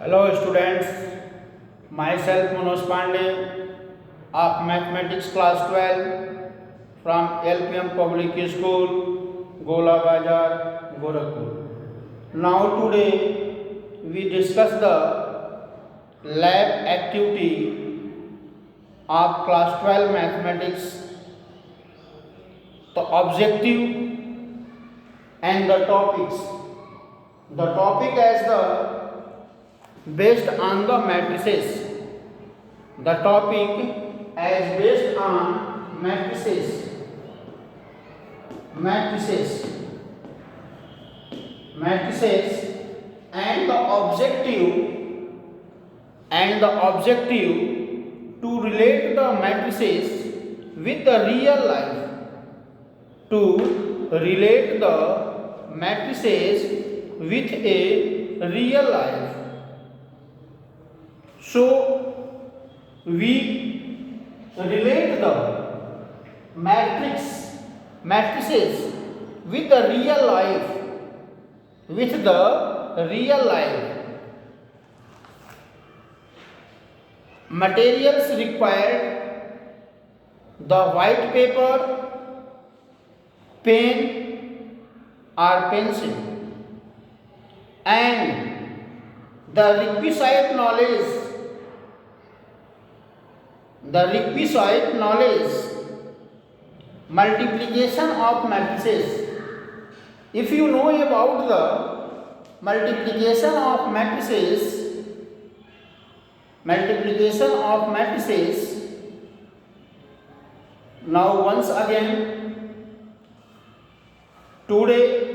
Hello students, myself Manoj Pandey of Mathematics class 12 from LPM Public School, Gola Bazar, Gorakhpur. Now today we discuss the lab activity of class 12 Mathematics, the objective and the topics. The topic as the based on the matrices. The topic as based on matrices. And the objective to relate the matrices with the real life. To relate the matrices with a real life. So we relate the matrices with the real life. Materials required: the white paper, pen or pencil, and the requisite knowledge, multiplication of matrices. If you know about the multiplication of matrices, now once again, today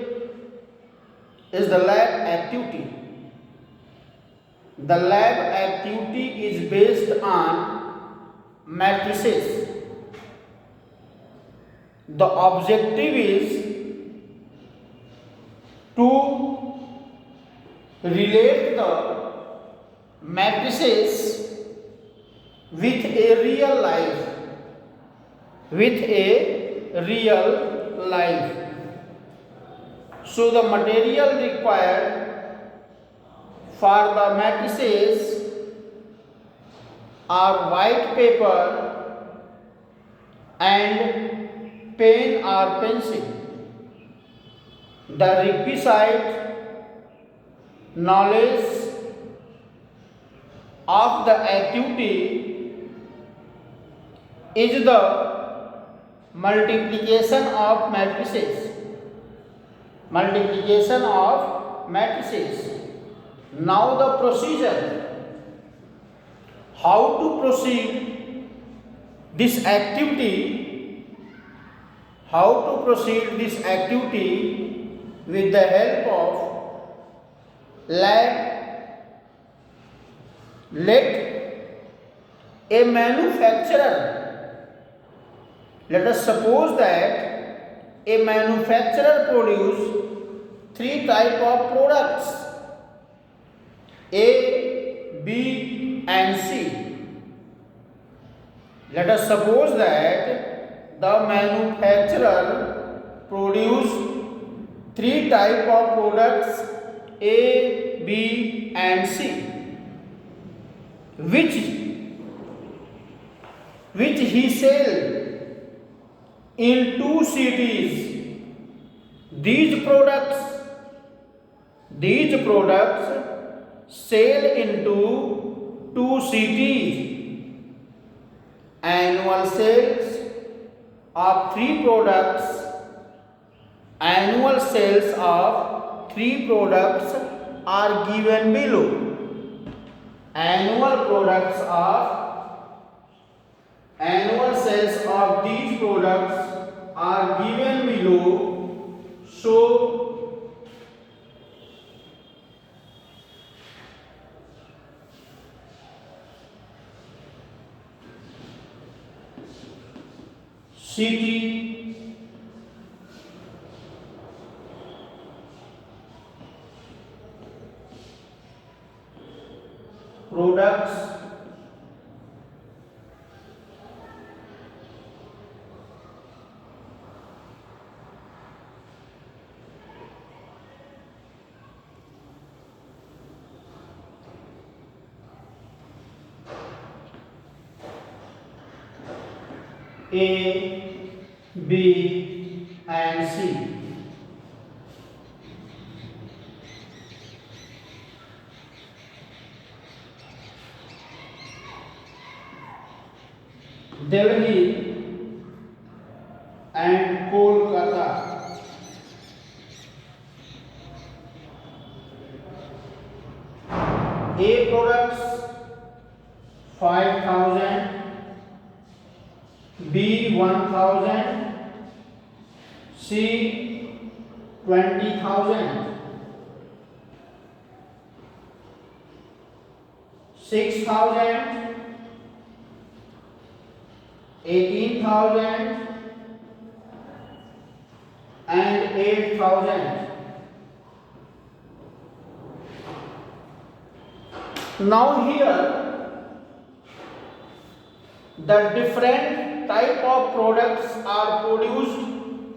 is the lab activity. The lab activity is based on matrices. The objective is to relate the matrices with a real life. So the material required for the matrices are white paper and pen or pencil. The requisite knowledge of the activity is the multiplication of matrices. Now the procedure. How to proceed this activity? With the help of lab. Let us suppose that a manufacturer produce three type of products: A, B and C. Let us suppose that the manufacturer produce three type of products A, B and C, which he sell in two cities. These products sell into two cities. Annual sales of three products are given below. Annual sales of these products are given below. So city, products, A, B and C. Delhi and Kolkata. A products 5,000, B 1,000, C 20,000, 6,000, 18,000 and 8,000. Now here the different type of products are produced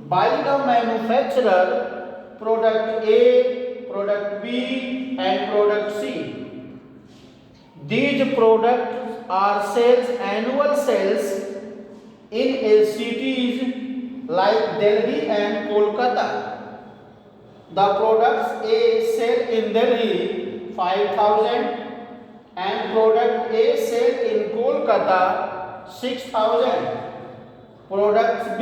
by the manufacturer: product A, product B and product C. These products are annual sales in cities like Delhi and Kolkata. The products A sell in Delhi 5,000 and product A sell in Kolkata 6,000. Products B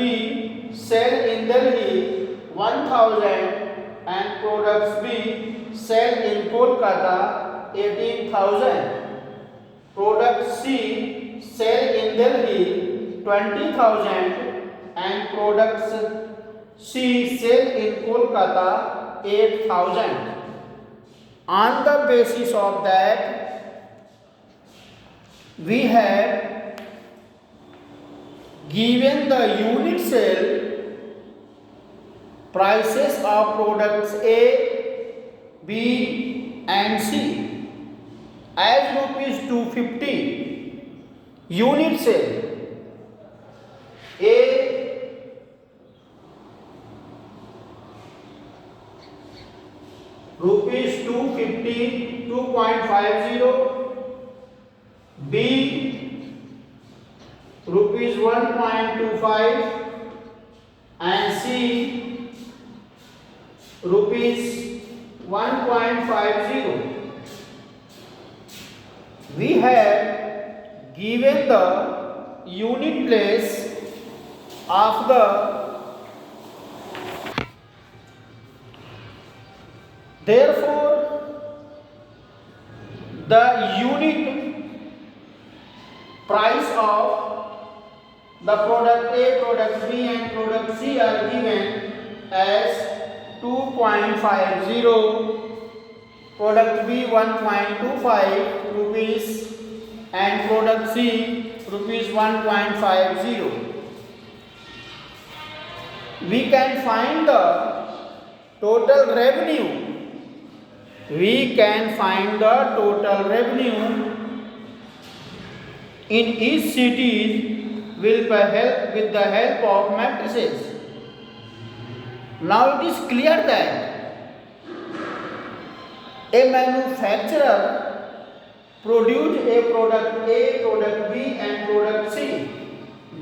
sell in Delhi 1,000 and products B sell in Kolkata 18,000. Product C sell in Delhi 20,000 and products C sell in Kolkata 8,000. On the basis of that, we have given the unit sale prices of products A, B and C as rupees 250. Unit sale A rupees 250, 2.50, B rupees 1.25 and C rupees 1.50. We have given the unit place of therefore the unit price of the product A, product B and product C are given as 2.50, product B 1.25 rupees and product C rupees 1.50. We can find the total revenue. We can find the total revenue in each city with the help of matrices. Now it is clear that a manufacturer produced a product A, product B and product C.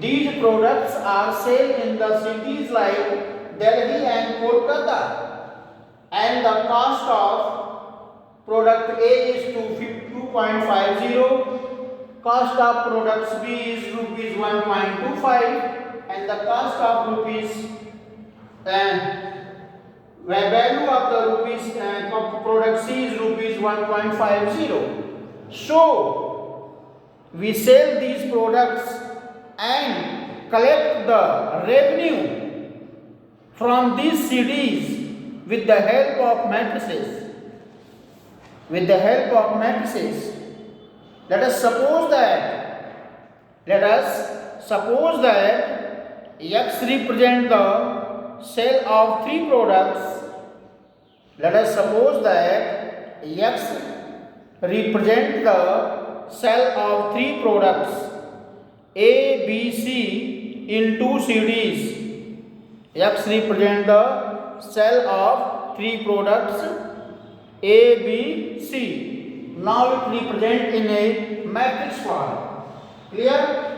These products are sold in the cities like Delhi and Kolkata, and the cost of product A is 2.50, cost of products B is rupees 1.25 and the cost of rupees value of the rupees product C is rupees 1.50. So we sell these products and collect the revenue from these cities with the help of matrices. Let us suppose that X represent the sale of three products. Let us suppose that X represent the sale of three products A, B, C in two cities. X represent the sale of three products A, B, C. Now it represent in a matrix form. Clear?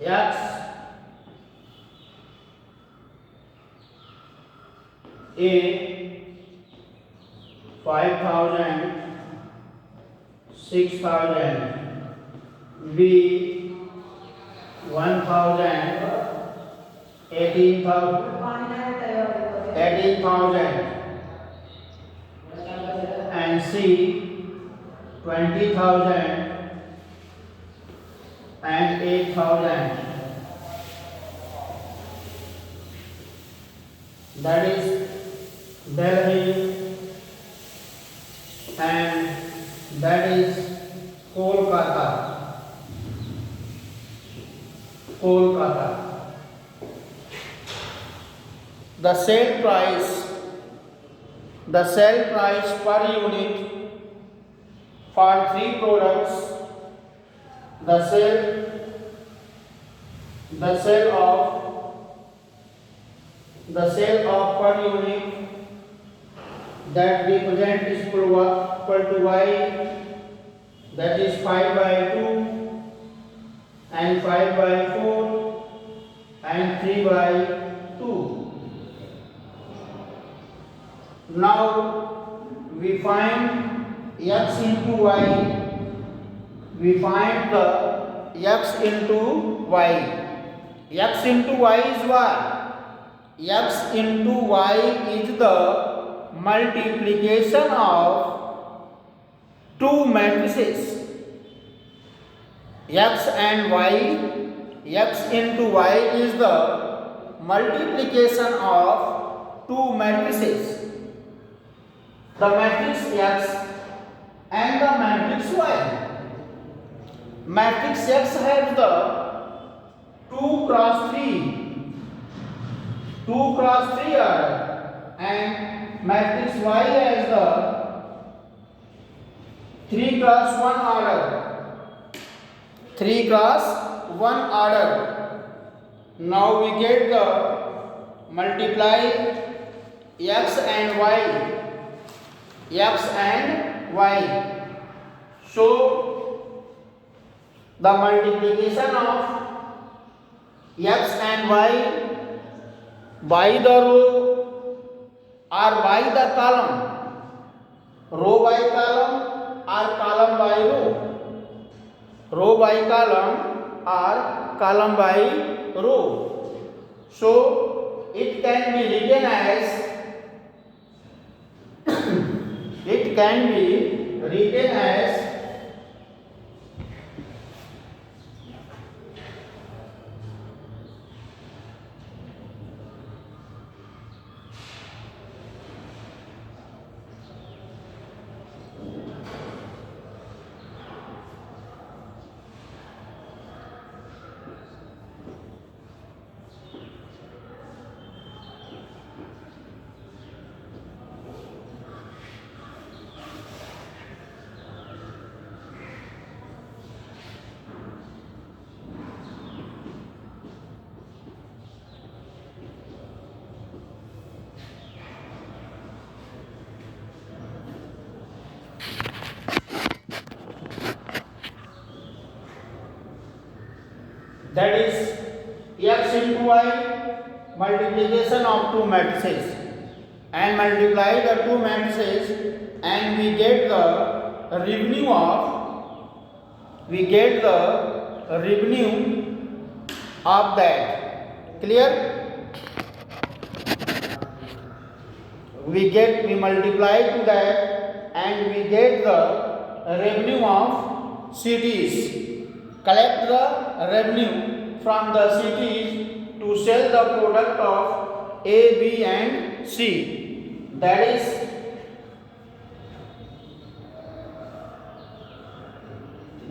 x A 5,000 6,000 B 1,000 18,000 and C 20,000 and 8,000. That is Delhi and that is Kolkata. The sale price per unit for 3 products, the sale of per unit that represent is equal to y, that is 5/2 and 5/4 and 3/2. Now we find x into y. We find the x into y. X into y is what? X into y is the multiplication of two matrices. X and y, x into y is the multiplication of two matrices. The matrix X and the matrix Y. Matrix X has the 2 cross 3 order and matrix Y has the 3 cross 1 order. 3 cross 1 order. Now we get the multiply x and y. So the multiplication of x and y by the row or by the column, row by column or column by row, row by column or column by row. So it can be written as that is x into y, multiplication of two matrices, and multiply the two matrices and we get the revenue of that. Clear? We multiply to that and we get the revenue of cities. Collect the revenue from the cities to sell the product of A, B and C. That is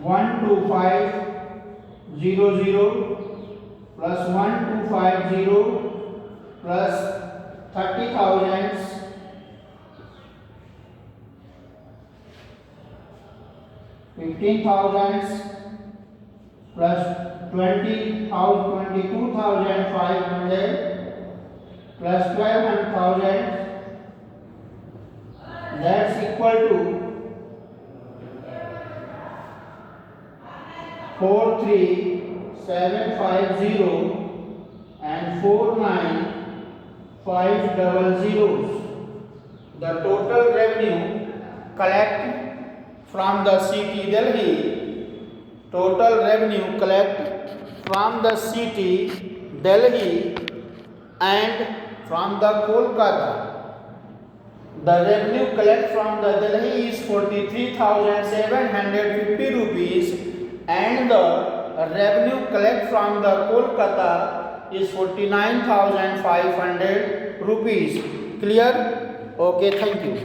12500 plus 1250 plus 30,000 15,000 plus 22,500 plus 12,000, that's equal to 43,600. 750 and 49500. The total revenue collect from the city Delhi. Total revenue collect from the city Delhi and from the Kolkata. The revenue collect from the Delhi is 43,750 rupees and the revenue collect from the Kolkata is 49,500 rupees. Clear? Okay, thank you.